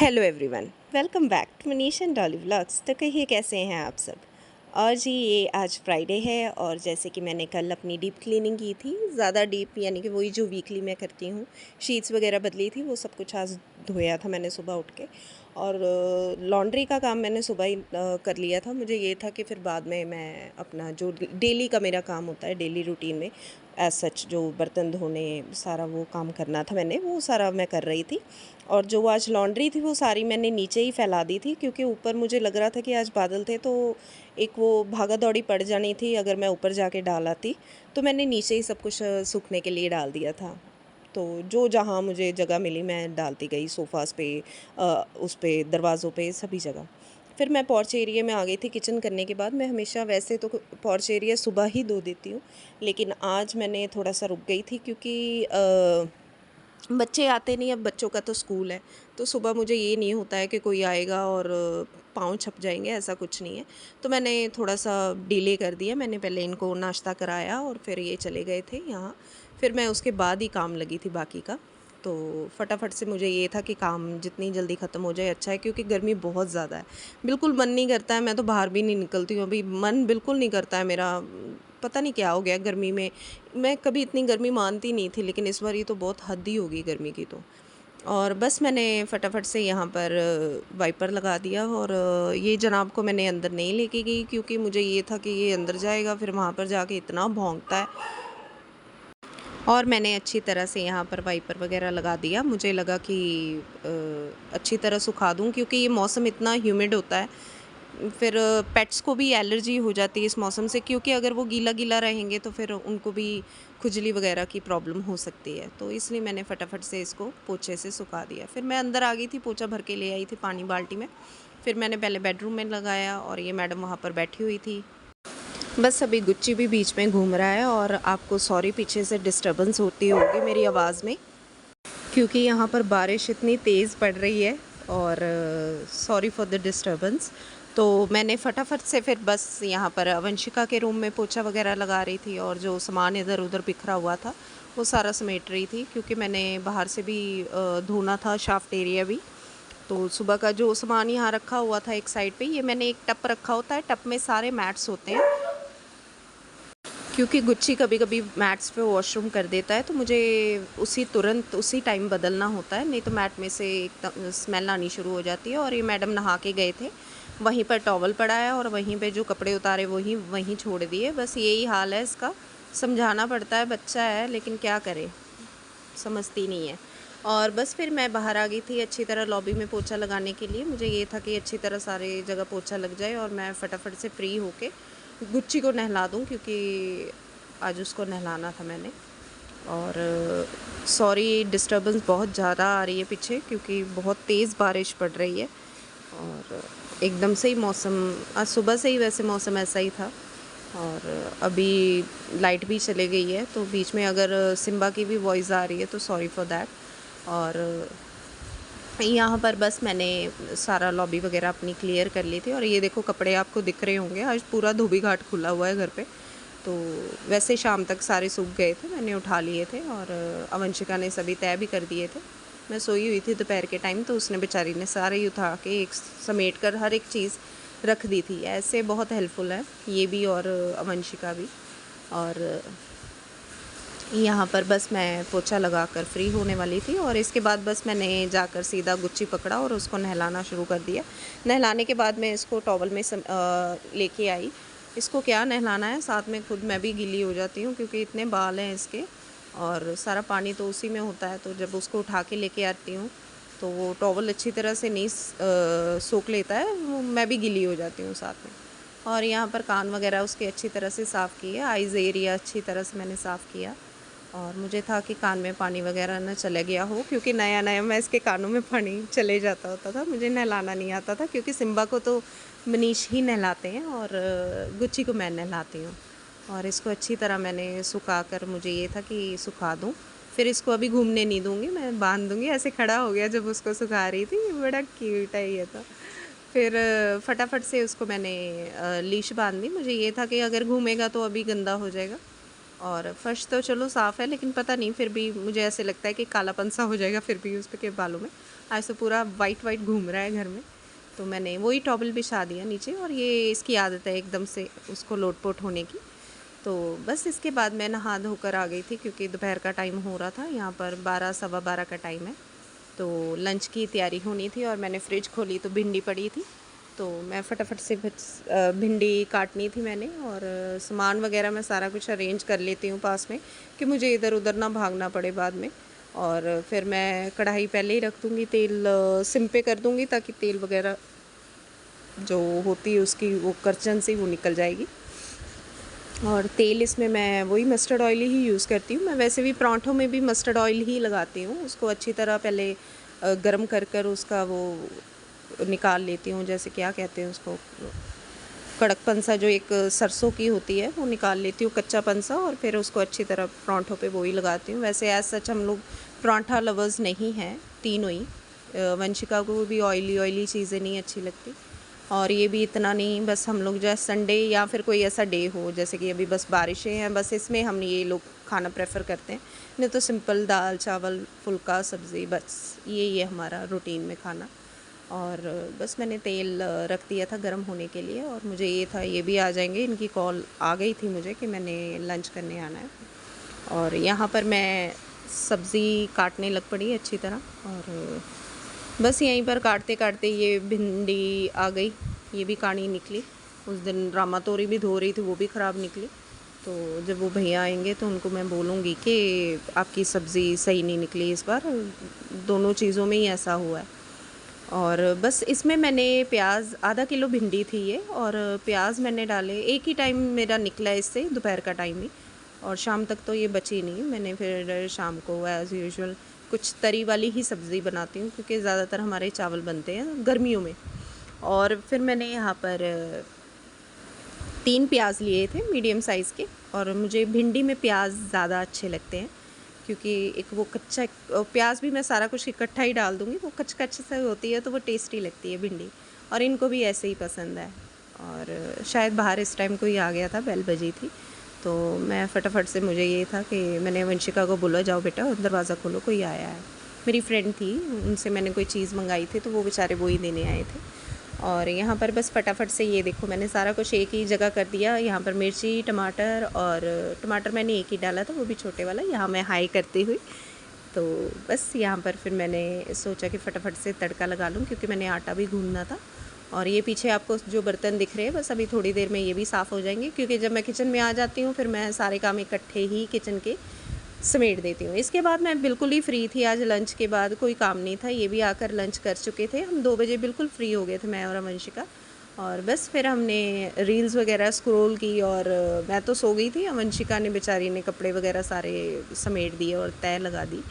Hello everyone, welcome back to Manish and Dolly vlogs. तो कहिए कैसे हैं आप सब। और जी ये आज फ्राइडे है और जैसे कि मैंने कल अपनी डीप क्लीनिंग की थी, ज़्यादा डीप यानी कि वही जो वीकली मैं करती हूँ, शीट्स वगैरह बदली थी, वो सब कुछ आज धोया था मैंने सुबह उठ के। और लॉन्ड्री का काम मैंने सुबह ही कर लिया था। मुझे ये था कि फिर बाद में मैं अपना जो डेली का मेरा काम होता है, डेली रूटीन में एज सच जो बर्तन धोने सारा वो काम करना था, मैंने वो सारा मैं कर रही थी। और जो आज लॉन्ड्री थी वो सारी मैंने नीचे ही फैला दी थी, क्योंकि ऊपर मुझे लग रहा था कि आज बादल थे तो एक वो भागा दौड़ी पड़ जानी थी अगर मैं ऊपर जाके डाल आती। तो मैंने नीचे ही सब कुछ सूखने के लिए डाल दिया था। तो जो जहाँ मुझे जगह मिली मैं डालती गई, सोफ़ाज़ पे, उस पे, दरवाज़ों पे, सभी जगह। फिर मैं पोर्च एरिया में आ गई थी किचन करने के बाद। मैं हमेशा वैसे तो पोर्च एरिया सुबह ही धो देती हूँ, लेकिन आज मैंने थोड़ा सा रुक गई थी क्योंकि बच्चे आते नहीं। अब बच्चों का तो स्कूल है, तो सुबह मुझे ये नहीं होता है कि कोई आएगा और पाँव छप जाएंगे, ऐसा कुछ नहीं है। तो मैंने थोड़ा सा डिले कर दिया। मैंने पहले इनको नाश्ता कराया और फिर ये चले गए थे यहाँ। फिर मैं उसके बाद ही काम लगी थी बाकी का। तो फटाफट से मुझे ये था कि काम जितनी जल्दी ख़त्म हो जाए अच्छा है, क्योंकि गर्मी बहुत ज़्यादा है। बिल्कुल मन नहीं करता है, मैं तो बाहर भी नहीं निकलती हूँ अभी, मन बिल्कुल नहीं करता है मेरा। पता नहीं क्या हो गया गर्मी में। मैं कभी इतनी गर्मी मानती नहीं थी, लेकिन इस बार ये तो बहुत हद ही हो गई गर्मी की तो। और बस मैंने फटाफट से यहाँ पर वाइपर लगा दिया। और ये जनाब को मैंने अंदर नहीं लेके गई, क्योंकि मुझे ये था कि ये अंदर जाएगा फिर वहाँ पर जाके इतना भौंकता है। और मैंने अच्छी तरह से यहाँ पर वाइपर वगैरह लगा दिया। मुझे लगा कि अच्छी तरह सुखा दूँ, क्योंकि ये मौसम इतना ह्यूमिड होता है। फिर पेट्स को भी एलर्जी हो जाती है इस मौसम से, क्योंकि अगर वो गीला गीला रहेंगे तो फिर उनको भी खुजली वगैरह की प्रॉब्लम हो सकती है। तो इसलिए मैंने फटाफट से इसको पोछे से सुखा दिया। फिर मैं अंदर आ गई थी, पोछा भर के ले आई थी पानी बाल्टी में। फिर मैंने पहले बेडरूम में लगाया और ये मैडम वहाँ पर बैठी हुई थी। बस अभी गुच्ची भी बीच में घूम रहा है। और आपको सॉरी पीछे से डिस्टर्बेंस होती होगी मेरी आवाज़ में, क्योंकि यहाँ पर बारिश इतनी तेज़ पड़ रही है। और सॉरी फॉर द डिस्टर्बेंस। तो मैंने फटाफट से फिर बस यहाँ पर वंशिका के रूम में पोछा वगैरह लगा रही थी, और जो सामान इधर उधर बिखरा हुआ था वो सारा समेट रही थी, क्योंकि मैंने बाहर से भी धोना था, शाफ्ट एरिया भी। तो सुबह का जो सामान यहाँ रखा हुआ था एक साइड पे, ये मैंने एक टप रखा होता है, टप में सारे मैट्स होते हैं, क्योंकि गुच्ची कभी कभी मैट्स पे वॉशरूम कर देता है, तो मुझे तुरंत उसी टाइम बदलना होता है, नहीं तो मैट में से एकदम स्मेल आनी शुरू हो जाती है। और ये मैडम नहा के गए थे, वहीं पर टॉवल पड़ा है और वहीं पे जो कपड़े उतारे वहीं वहीं छोड़ दिए। बस यही हाल है इसका। समझाना पड़ता है, बच्चा है, लेकिन क्या करे, समझती नहीं है। और बस फिर मैं बाहर आ गई थी अच्छी तरह लॉबी में पोछा लगाने के लिए। मुझे ये था कि अच्छी तरह सारे जगह पोछा लग जाए और मैं फटाफट से फ्री होके गुच्ची को नहला दूँ, क्योंकि आज उसको नहलाना था मैंने। और सॉरी डिस्टर्बेंस बहुत ज़्यादा आ रही है पीछे, क्योंकि बहुत तेज़ बारिश पड़ रही है। और एकदम से ही मौसम, आज सुबह से ही वैसे मौसम ऐसा ही था। और अभी लाइट भी चले गई है, तो बीच में अगर सिम्बा की भी वॉइस आ रही है तो सॉरी फॉर दैट। और यहाँ पर बस मैंने सारा लॉबी वगैरह अपनी क्लियर कर ली थी। और ये देखो कपड़े आपको दिख रहे होंगे, आज पूरा धोबी घाट खुला हुआ है घर पे। तो वैसे शाम तक सारे सूख गए थे, मैंने उठा लिए थे। और अवंशिका ने सभी तय भी कर दिए थे। मैं सोई हुई थी दोपहर के टाइम, तो उसने बेचारी ने सारे ही उठा के एक समेट कर हर एक चीज़ रख दी थी। ऐसे बहुत हेल्पफुल है ये भी और अवंशिका भी। और यहाँ पर बस मैं पोछा लगा कर फ्री होने वाली थी, और इसके बाद बस मैंने जाकर सीधा गुच्ची पकड़ा और उसको नहलाना शुरू कर दिया। नहलाने के बाद मैं इसको टॉवल में लेके आई। इसको क्या नहलाना है, साथ में खुद मैं भी गीली हो जाती हूँ, क्योंकि इतने बाल हैं इसके और सारा पानी तो उसी में होता है। तो जब उसको उठा के लेके आती हूँ तो वो टॉवल अच्छी तरह से नहीं सोख लेता है, मैं भी गीली हो जाती हूँ साथ में। और यहाँ पर कान वगैरह उसके अच्छी तरह से साफ़ किए, आइज़ एरिया अच्छी तरह से मैंने साफ़ किया। और मुझे था कि कान में पानी वगैरह न चले गया हो, क्योंकि नया नया मैं इसके कानों में पानी चले जाता होता था, मुझे नहलाना नहीं आता था, क्योंकि सिम्बा को तो मनीष ही नहलाते हैं और गुच्ची को मैं नहलाती हूँ। और इसको अच्छी तरह मैंने सुखा कर, मुझे ये था कि सुखा दूँ, फिर इसको अभी घूमने नहीं दूँगी, मैं बांध दूँगी। ऐसे खड़ा हो गया जब उसको सुखा रही थी, बड़ा क्यूट है ये तो। फिर फटाफट से उसको मैंने लीश बांध दी। मुझे ये था कि अगर घूमेगा तो अभी गंदा हो जाएगा। और फ़र्श तो चलो साफ़ है, लेकिन पता नहीं फिर भी मुझे ऐसे लगता है कि कालापन सा हो जाएगा फिर भी उस पे के बालों में। आज तो पूरा वाइट वाइट घूम रहा है घर में। तो मैंने वही टॉवल बिछा दिया नीचे, और ये इसकी आदत है एकदम से उसको लोट-पोट होने की। तो बस इसके बाद मैं नहा धोकर आ गई थी, क्योंकि दोपहर का टाइम हो रहा था, यहाँ पर 12 सवा 12 का टाइम है। तो लंच की तैयारी होनी थी और मैंने फ्रिज खोली तो भिंडी पड़ी थी। तो मैं फटाफट से भिंडी काटनी थी मैंने, और सामान वगैरह मैं सारा कुछ अरेंज कर लेती हूँ पास में, कि मुझे इधर उधर ना भागना पड़े बाद में। और फिर मैं कढ़ाई पहले ही रख दूँगी, तेल सिम पे कर दूँगी, ताकि तेल वगैरह जो होती है उसकी वो करचन सी वो निकल जाएगी। और तेल इसमें मैं वही मस्टर्ड ऑयल ही यूज़ करती हूँ। मैं वैसे भी पराठों में भी मस्टर्ड ऑयल ही लगाती हूँ, उसको अच्छी तरह पहले गरम कर कर उसका वो निकाल लेती हूँ, जैसे क्या कहते हैं उसको, कड़कपन सा जो एक सरसों की होती है वो निकाल लेती हूँ, कच्चापन सा, और फिर उसको अच्छी तरह पराठों पे वही लगाती हूँ। वैसे एज सच हम लोग पराठा लवर्स नहीं हैं तीनों ही। वंशिका को भी ऑयली ऑयली चीज़ें नहीं अच्छी लगती, और ये भी इतना नहीं, बस हम लोग जो है संडे या फिर कोई ऐसा डे हो, जैसे कि अभी बस बारिशें हैं, बस इसमें हम ये लोग खाना प्रेफर करते हैं। नहीं तो सिंपल दाल चावल फुल्का सब्ज़ी, बस यही है हमारा रूटीन में खाना। और बस मैंने तेल रख दिया था गर्म होने के लिए, और मुझे ये था ये भी आ जाएंगे, इनकी कॉल आ गई थी मुझे कि मैंने लंच करने आना है। और यहाँ पर मैं सब्ज़ी काटने लग पड़ी अच्छी तरह, और बस यहीं पर काटते काटते ये भिंडी आ गई, ये भी काणी निकली। उस दिन रामा तोरी भी धो रही थी, वो भी ख़राब निकली। तो जब वो भैया आएंगे तो उनको मैं बोलूँगी कि आपकी सब्ज़ी सही नहीं निकली इस बार, दोनों चीज़ों में ही ऐसा हुआ है। और बस इसमें मैंने प्याज, आधा किलो भिंडी थी ये, और प्याज मैंने डाले, एक ही टाइम मेरा निकला इससे, दोपहर का टाइम ही, और शाम तक तो ये बची नहीं। मैंने फिर शाम को एज़ यूजुअल कुछ तरी वाली ही सब्ज़ी बनाती हूँ, क्योंकि ज़्यादातर हमारे चावल बनते हैं गर्मियों में। और फिर मैंने यहाँ पर 3 प्याज लिए थे मीडियम साइज़ के, और मुझे भिंडी में प्याज ज़्यादा अच्छे लगते हैं, क्योंकि एक वो कच्चा प्याज भी मैं सारा कुछ इकट्ठा ही डाल दूँगी, वो कच्ची कच्ची सी होती है तो वो टेस्टी लगती है भिंडी, और इनको भी ऐसे ही पसंद है। और शायद बाहर इस टाइम कोई आ गया था, बेल बजी थी, तो मैं फटाफट से, मुझे ये था कि मैंने वंशिका को बोला जाओ बेटा दरवाज़ा खोलो, कोई आया है। मेरी फ्रेंड थी, उनसे मैंने कोई चीज़ मंगाई थी, तो वो बेचारे वो ही देने आए थे। और यहाँ पर बस फटाफट से ये देखो मैंने सारा कुछ एक ही जगह कर दिया। यहाँ पर मिर्ची टमाटर, और टमाटर मैंने एक ही डाला था, वो भी छोटे वाला, यहाँ मैं हाई करती हुई। तो बस यहाँ पर फिर मैंने सोचा कि फटाफट से तड़का लगा लूँ, क्योंकि मैंने आटा भी गूँधना था। और ये पीछे आपको जो बर्तन दिख रहे हैं, बस अभी थोड़ी देर में ये भी साफ़ हो जाएंगे, क्योंकि जब मैं किचन में आ जाती हूँ फिर मैं सारे काम इकट्ठे ही किचन के समेट देती हूँ। इसके बाद मैं बिल्कुल ही फ्री थी, आज लंच के बाद कोई काम नहीं था, ये भी आकर लंच कर चुके थे। हम 2 बजे बिल्कुल फ्री हो गए थे, मैं और वंशिका। और बस फिर हमने रील्स वगैरह स्क्रॉल की, और मैं तो सो गई थी, वंशिका ने बेचारी ने कपड़े वगैरह सारे समेट दिए और तय लगा दी।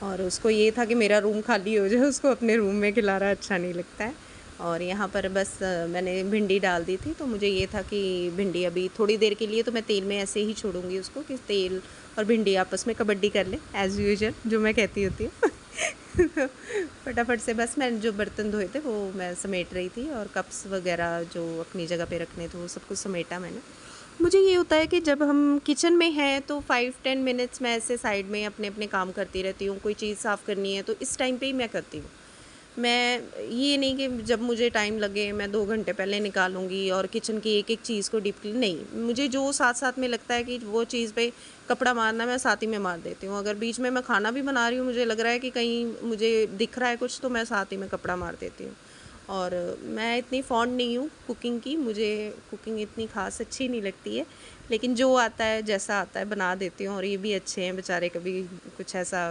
और उसको ये था कि मेरा रूम खाली हो जाए, उसको अपने रूम में खिलाना अच्छा नहीं लगता है। और यहाँ पर बस मैंने भिंडी डाल दी थी, तो मुझे ये था कि भिंडी अभी थोड़ी देर के लिए तो मैं तेल में ऐसे ही छोड़ूंगी उसको, कि तेल और भिंडी आपस में कबड्डी कर ले, एज़ यूजुअल जो मैं कहती होती हूँ। फटाफट से बस मैं जो बर्तन धोए थे वो मैं समेट रही थी, और कप्स वगैरह जो अपनी जगह पे रखने थे वो सब कुछ समेटा मैंने। मुझे ये होता है कि जब हम किचन में हैं तो 5-10 मिनट्स मैं ऐसे साइड में अपने अपने काम करती रहती हूँ। कोई चीज़ साफ़ करनी है तो इस टाइम पे ही मैं करती हूँ। मैं ये नहीं कि जब मुझे टाइम लगे मैं 2 घंटे पहले निकालूंगी और किचन की एक एक चीज़ को डीपली, नहीं, मुझे जो साथ साथ में लगता है कि वो चीज़ पे कपड़ा मारना, मैं साथ ही में मार देती हूँ। अगर बीच में मैं खाना भी बना रही हूँ, मुझे लग रहा है कि कहीं मुझे दिख रहा है कुछ, तो मैं साथ ही में कपड़ा मार देती हूँ। और मैं इतनी फॉन्ड नहीं हूँ कुकिंग की, मुझे कुकिंग इतनी ख़ास अच्छी नहीं लगती है, लेकिन जो आता है जैसा आता है बना देती हूँ। और ये भी अच्छे हैं बेचारे, कभी कुछ ऐसा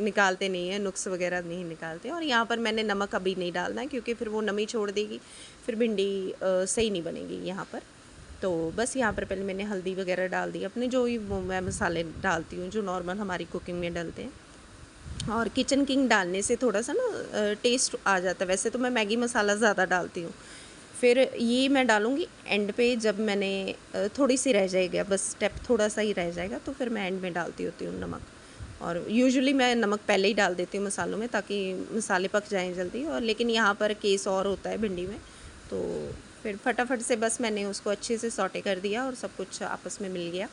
निकालते नहीं हैं, नुक्स वगैरह नहीं निकालते। और यहाँ पर मैंने नमक अभी नहीं डालना है, क्योंकि फिर वो नमी छोड़ देगी, फिर भिंडी सही नहीं बनेगी यहाँ पर। तो बस यहाँ पर पहले मैंने हल्दी वगैरह डाल दी, अपने जो ही वो मैं मसाले डालती हूँ जो नॉर्मल हमारी कुकिंग में डलते हैं। और किचन किंग डालने से थोड़ा सा ना टेस्ट आ जाता है। वैसे तो मैं मैगी मसाला ज़्यादा डालती हूँ, फिर ये मैं डालूँगी एंड पे, जब मैंने थोड़ी सी रह जाएगा, बस स्टेप थोड़ा सा ही रह जाएगा, तो फिर मैं एंड में डालती होती हूँ नमक। और यूजुअली मैं नमक पहले ही डाल देती हूँ मसालों में, ताकि मसाले पक जाएं जल्दी। और लेकिन यहाँ पर केस और होता है भिंडी में, तो फिर फटाफट से बस मैंने उसको अच्छे से सौटे कर दिया और सब कुछ आपस में मिल गया।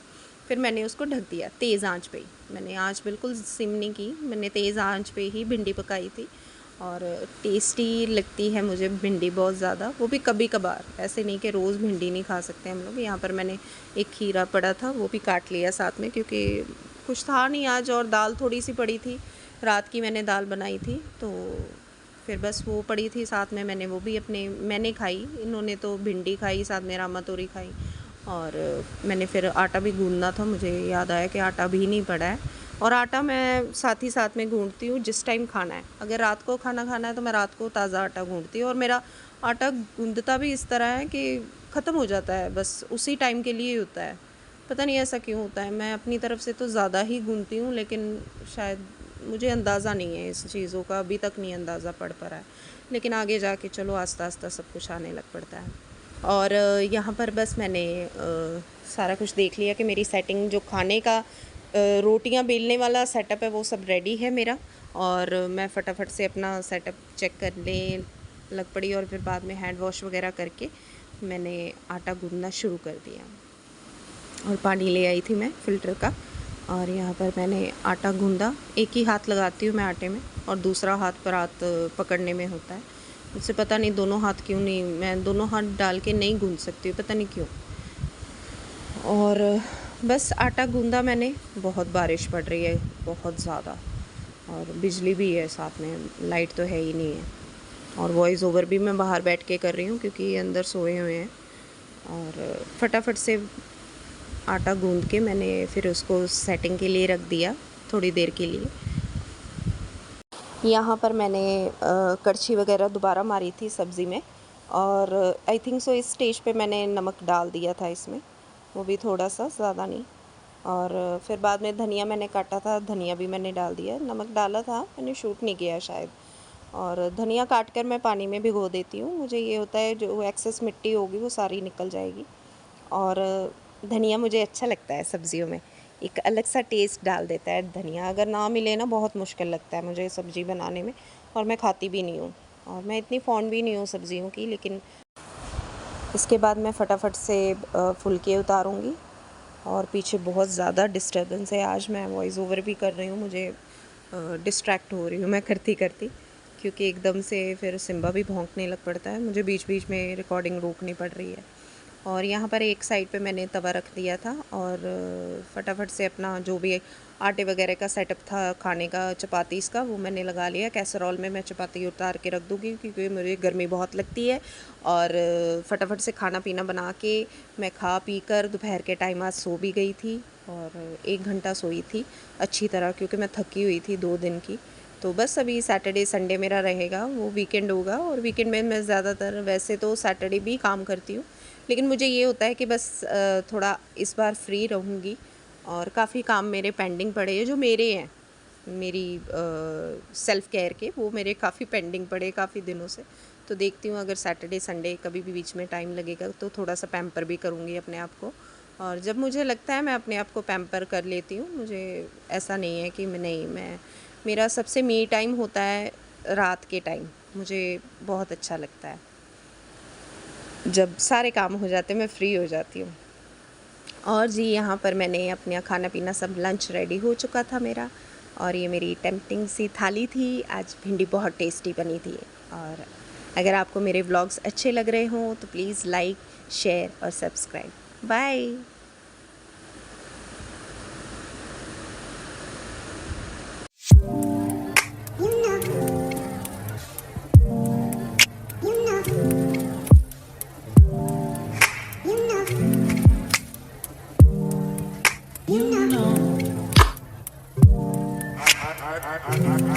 फिर मैंने उसको ढक दिया तेज़ आंच पे ही, मैंने आंच बिल्कुल सिम नहीं की, मैंने तेज़ आंच पे ही भिंडी पकाई थी। और टेस्टी लगती है मुझे भिंडी बहुत ज़्यादा, वो भी कभी कभार, ऐसे नहीं कि रोज़ भिंडी नहीं खा सकते हम लोग। यहाँ पर मैंने एक खीरा पड़ा था वो भी काट लिया साथ में, क्योंकि कुछ था नहीं आज और दाल थोड़ी सी पड़ी थी, रात की मैंने दाल बनाई थी, तो फिर बस वो पड़ी थी साथ में, मैंने वो भी मैंने खाई, इन्होंने तो भिंडी खाई, साथ में रामा तोरी खाई। और मैंने फिर आटा भी गूंदना था, मुझे याद आया कि आटा भी नहीं पड़ा है। और आटा मैं साथ ही साथ में गूंदती हूँ जिस टाइम खाना है, अगर रात को खाना खाना है तो मैं रात को ताज़ा आटा गूंदती हूँ। और मेरा आटा गूंदता भी इस तरह है कि ख़त्म हो जाता है, बस उसी टाइम के लिए ही होता है, पता नहीं ऐसा क्यों होता है। मैं अपनी तरफ से तो ज़्यादा ही गूंदती हूँ, लेकिन शायद मुझे अंदाज़ा नहीं है इस चीज़ों का, अभी तक नहीं अंदाज़ा पड़ पा रहा है, लेकिन आगे जाके चलो आस्ता आस्ता सब कुछ आने लग पड़ता है। और यहाँ पर बस मैंने सारा कुछ देख लिया कि मेरी सेटिंग जो खाने का रोटियां बेलने वाला सेटअप है वो सब रेडी है मेरा, और मैं फटाफट से अपना सेटअप चेक करने लग पड़ी। और फिर बाद में हैंड वॉश वगैरह करके मैंने आटा गूंदना शुरू कर दिया, और पानी ले आई थी मैं फ़िल्टर का, और यहाँ पर मैंने आटा गूंदा। एक ही हाथ लगाती हूँ मैं आटे में, और दूसरा हाथ पर हाथ पकड़ने में होता है, मुझसे पता नहीं दोनों हाथ क्यों नहीं, मैं दोनों हाथ डाल के नहीं गूंद सकती हूँ, पता नहीं क्यों। और बस आटा गूंदा मैंने। बहुत बारिश पड़ रही है बहुत ज़्यादा, और बिजली भी है साथ में, लाइट तो है ही नहीं है। और वॉइस ओवर भी मैं बाहर बैठ के कर रही हूँ क्योंकि ये अंदर सोए हुए हैं। और फटाफट से आटा गूंद के मैंने फिर उसको सेटिंग के लिए रख दिया थोड़ी देर के लिए। यहाँ पर मैंने करछी वगैरह दोबारा मारी थी सब्ज़ी में, और आई थिंक सो इस स्टेज पे मैंने नमक डाल दिया था इसमें, वो भी थोड़ा सा, ज़्यादा नहीं। और फिर बाद में धनिया मैंने काटा था, धनिया भी मैंने डाल दिया, नमक डाला था मैंने, शूट नहीं किया शायद। और धनिया काट कर मैं पानी में भिगो देती हूँ, मुझे ये होता है जो एक्सेस मिट्टी होगी वो सारी निकल जाएगी। और धनिया मुझे अच्छा लगता है सब्ज़ियों में, एक अलग सा टेस्ट डाल देता है धनिया, अगर ना मिले ना बहुत मुश्किल लगता है मुझे सब्ज़ी बनाने में, और मैं खाती भी नहीं हूँ, और मैं इतनी फॉन्ड भी नहीं हूँ सब्ज़ियों की। लेकिन इसके बाद मैं फटाफट से फुलके उतारूँगी। और पीछे बहुत ज़्यादा डिस्टर्बेंस है, आज मैं वॉइस ओवर भी कर रही हूँ, मुझे डिस्ट्रैक्ट हो रही हूँ मैं करती करती, क्योंकि एकदम से फिर सिम्बा भी भौंकने लग पड़ता है, मुझे बीच बीच में रिकॉर्डिंग रोकनी पड़ रही है। और यहाँ पर एक साइड पे मैंने तवा रख दिया था, और फटाफट से अपना जो भी आटे वगैरह का सेटअप था खाने का, चपातीस का, वो मैंने लगा लिया। कैसरोल में मैं चपाती उतार के रख दूँगी क्योंकि मुझे गर्मी बहुत लगती है। और फटाफट से खाना पीना बना के मैं खा पी कर दोपहर के टाइम आज सो भी गई थी, और 1 घंटा सोई थी अच्छी तरह, क्योंकि मैं थकी हुई थी 2 दिन की। तो बस अभी सैटरडे संडे मेरा रहेगा, वो वीकेंड होगा, और वीकेंड में मैं ज़्यादातर वैसे तो सैटरडे भी काम करती हूँ, लेकिन मुझे ये होता है कि बस थोड़ा इस बार फ्री रहूँगी, और काफ़ी काम मेरे पेंडिंग पड़े हैं जो मेरे हैं, मेरी सेल्फ़ केयर के, वो मेरे काफ़ी पेंडिंग पड़े काफ़ी दिनों से। तो देखती हूँ अगर सैटरडे संडे कभी भी बीच में टाइम लगेगा तो थोड़ा सा पैम्पर भी करूँगी अपने आप को। और जब मुझे लगता है मैं अपने आप को पैम्पर कर लेती हूँ, मुझे ऐसा नहीं है कि मैं मेरा सबसे मी टाइम होता है रात के टाइम, मुझे बहुत अच्छा लगता है जब सारे काम हो जाते हैं, मैं फ्री हो जाती हूँ। और जी यहाँ पर मैंने अपना खाना पीना सब लंच रेडी हो चुका था मेरा, और ये मेरी टेम्पटिंग सी थाली थी, आज भिंडी बहुत टेस्टी बनी थी। और अगर आपको मेरे व्लॉग्स अच्छे लग रहे हों तो प्लीज़ लाइक, शेयर और subscribe. Bye.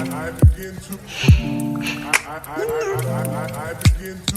I begin to I begin to